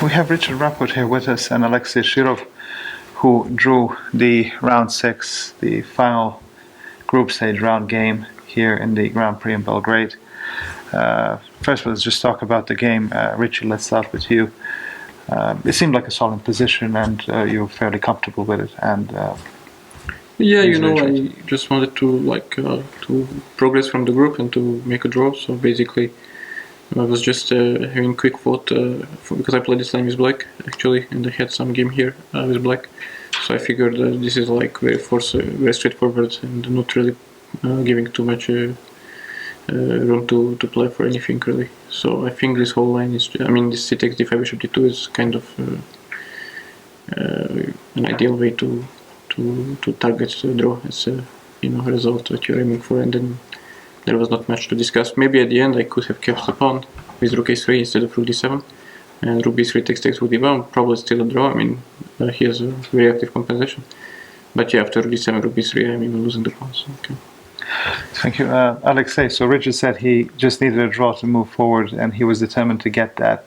We have Richard Rapport here with us and Alexei Shirov, who drew the round 6, the final group stage round game here in the Grand Prix in Belgrade. First of all, let's just talk about the game. Richard, let's start with you. It seemed like a solid position, and you were fairly comfortable with it. And yeah, I just wanted to to progress from the group and to make a draw. So basically, I was just having quick thought because I played this time with black actually, and I had some game here with black. So I figured this is like very straightforward and not really giving too much room to play for anything really. So I think this whole line is, this c takes d5 bishop d2 is kind of an ideal way to target the draw as a result that you're aiming for, and then there was not much to discuss. Maybe at the end I could have kept the pawn with rook a3 instead of rook d7, and rook b3 takes rook d1, probably still a draw. He has a very active compensation. But yeah, after rook d7, rook b3, I'm even losing the pawn. So, okay. Thank you. Alexei, so Richard said he just needed a draw to move forward, and he was determined to get that.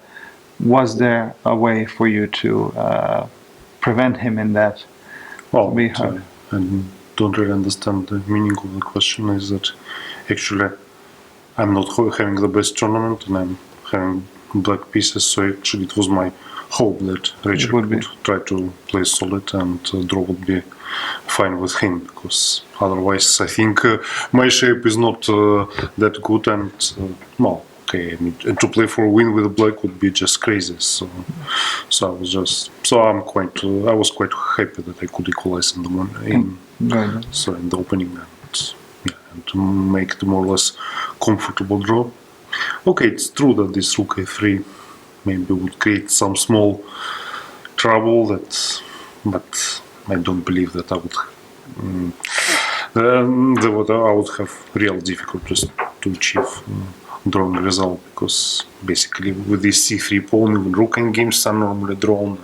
Was there a way for you to prevent him in that? Well, I don't really understand the meaning of the question. Is that actually I'm not having the best tournament and I'm having black pieces, so actually it was my hope that Richard would try to play solid and draw would be fine with him, because otherwise I think my shape is not that good, and and to play for a win with black would be just crazy. So I was quite happy that I could equalize in the opening and to make the more or less comfortable draw. Okay, it's true that this rook a3 maybe would create some small trouble, but I don't believe that I would have real difficulties to achieve drawing result, because basically with this c3 pawn, even rook games are normally drawn.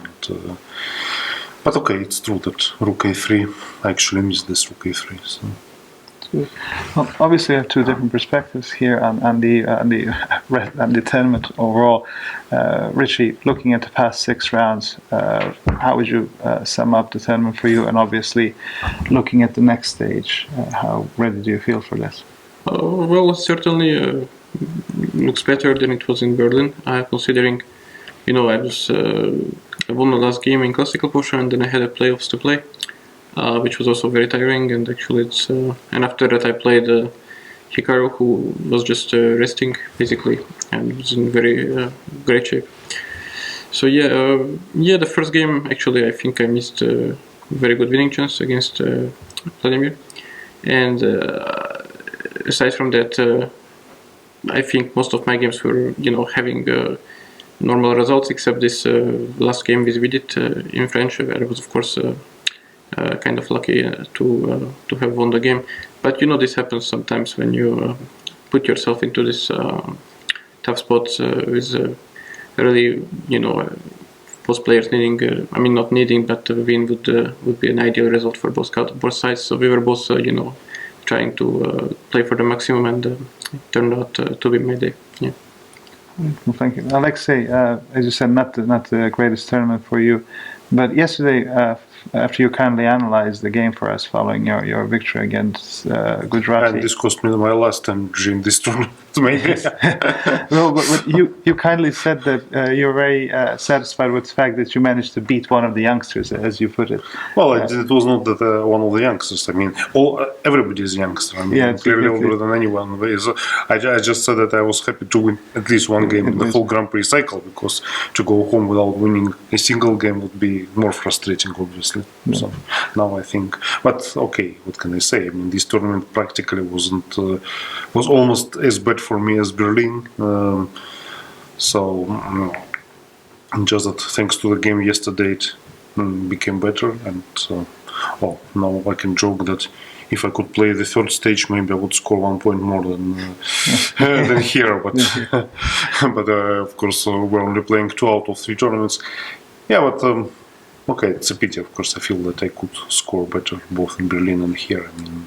But okay, it's true that rook a3, I actually missed this rook a3. So. Well, obviously, I have two different perspectives here on the tournament overall. Richie, looking at the past 6 rounds, how would you sum up the tournament for you? And obviously, looking at the next stage, how ready do you feel for this? Well, it certainly looks better than it was in Berlin. Considering, I won the last game in classical portion, and then I had a playoffs to play. Which was also very tiring, and actually it's and after that I played Hikaru, who was just resting basically and was in very great shape. So the first game actually I think I missed a very good winning chance against Vladimir, and aside from that I think most of my games were having normal results, except this last game with Vidit in French, where I was of course kind of lucky to have won the game. But this happens sometimes when you put yourself into this tough spots with really both players needing not needing, but win would be an ideal result for both sides. So we were both trying to play for the maximum, and it turned out to be my day. Yeah. Well, thank you, Alexei. As you said, not the greatest tournament for you, but yesterday, after you kindly analyzed the game for us following your victory against Gujarati. And this cost me my last time during this tournament, maybe. Well, but you kindly said that you're very satisfied with the fact that you managed to beat one of the youngsters, as you put it. Well, it was not that one of the youngsters. Everybody is a youngster. Clearly older than anyone. So I just said that I was happy to win at least one game in the whole Grand Prix cycle, because to go home without winning a single game would be more frustrating, obviously. Yeah. So now I think, but okay, what can I say? This tournament practically was almost as bad for me as Berlin. Just that thanks to the game yesterday, it became better, and now I can joke that if I could play the third stage, maybe I would score 1 point more than here. But but of course we're only playing 2 out of 3 tournaments. Yeah, but Okay, it's a pity, of course. I feel that I could score better both in Berlin and here. I mean,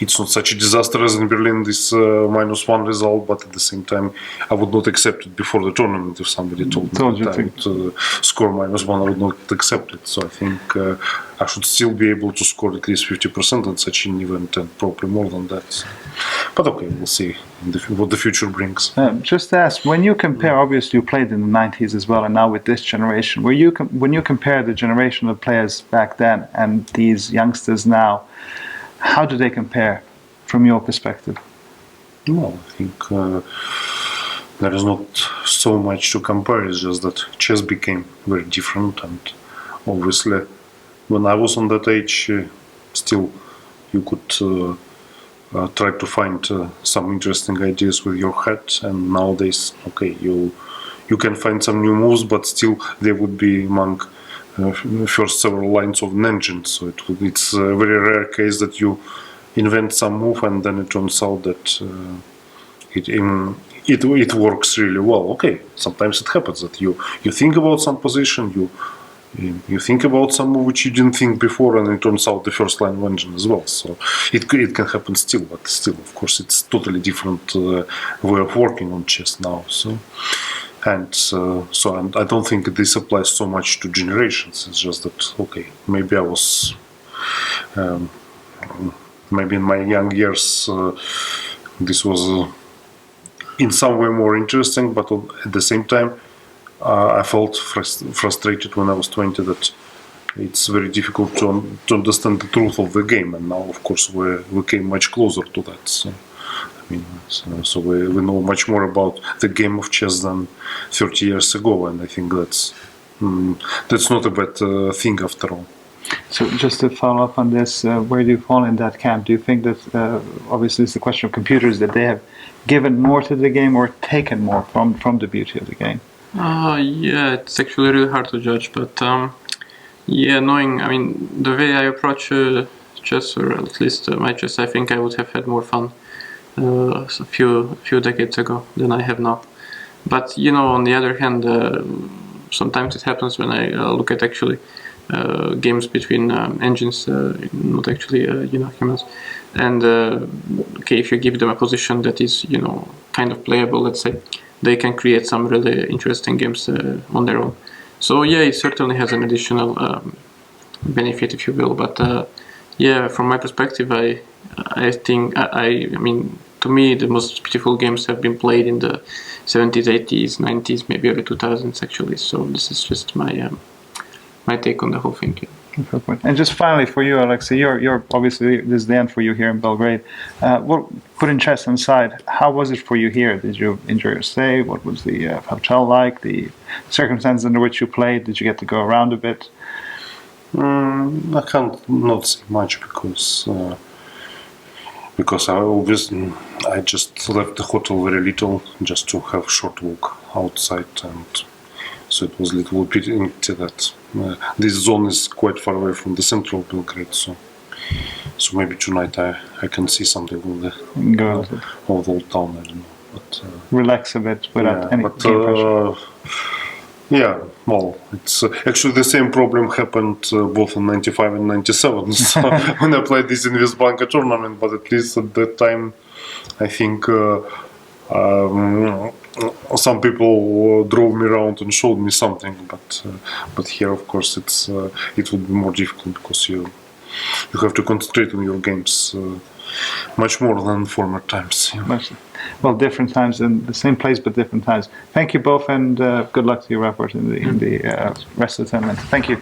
it's not such a disaster as in Berlin, this -1 result, but at the same time, I would not accept it before the tournament. If somebody told me that I would score -1, I would not accept it. So I think I should still be able to score at least 50% in such an event, and probably more than that. But okay, we'll see what the future brings. Just to ask, when you compare, obviously you played in the 90s as well, and now with this generation, when you compare the generation of players back then and these youngsters now, how do they compare from your perspective? Well, I think there is not so much to compare. It's just that chess became very different, and obviously when I was on that age, still you could try to find some interesting ideas with your head, and nowadays, okay, you can find some new moves, but still they would be among first several lines of an engine. So it's a very rare case that you invent some move and then it turns out that it works really well. Okay, sometimes it happens that you think about some position, you think about some move which you didn't think before, and it turns out the first line of engine as well. So it can happen still, but still, of course, it's totally different way of working on chess now. So I don't think this applies so much to generations. It's just that, okay, maybe I was maybe in my young years this was in some way more interesting, but at the same time I felt frustrated when I was 20 that it's very difficult to understand the truth of the game, and now of course we came much closer to that. So I mean, so we know much more about the game of chess than 30 years ago, and I think that's not a bad thing after all. So just to follow up on this, where do you fall in that camp? Do you think that, obviously it's the question of computers, that they have given more to the game or taken more from the beauty of the game? Yeah, it's actually really hard to judge, but yeah, I mean, the way I approach chess, or at least my chess, I think I would have had more fun a few decades ago than I have now. But on the other hand, sometimes it happens when I look at actually games between engines, not actually humans, and okay, if you give them a position that is kind of playable, let's say, they can create some really interesting games on their own. So yeah, it certainly has an additional benefit, if you will. But yeah, from my perspective, I think I mean, to me, the most beautiful games have been played in the 70s, 80s, 90s, maybe early 2000s actually. So this is just my take on the whole thing. Yeah. And just finally for you, Alexei, you're obviously, this is the end for you here in Belgrade. Putting chess aside, how was it for you here? Did you enjoy your stay? What was the hotel like? The circumstances under which you played? Did you get to go around a bit? I can't not say much because I just left the hotel very little just to have short walk outside, and so it was a little bit empty that this zone is quite far away from the central Belgrade, so maybe tonight I can see something of the old town. I don't know, but relax a bit without any game pressure. Yeah, well, it's actually the same problem happened both in 95 and 97. So when I played this in Banka tournament, but at least at that time, I think some people drove me around and showed me something. But here, of course, it would be more difficult because you have to concentrate on your games much more than former times. Yeah. Well, different times in the same place, but different times. Thank you both, and good luck to your Rapport in the rest of the tournament. Thank you.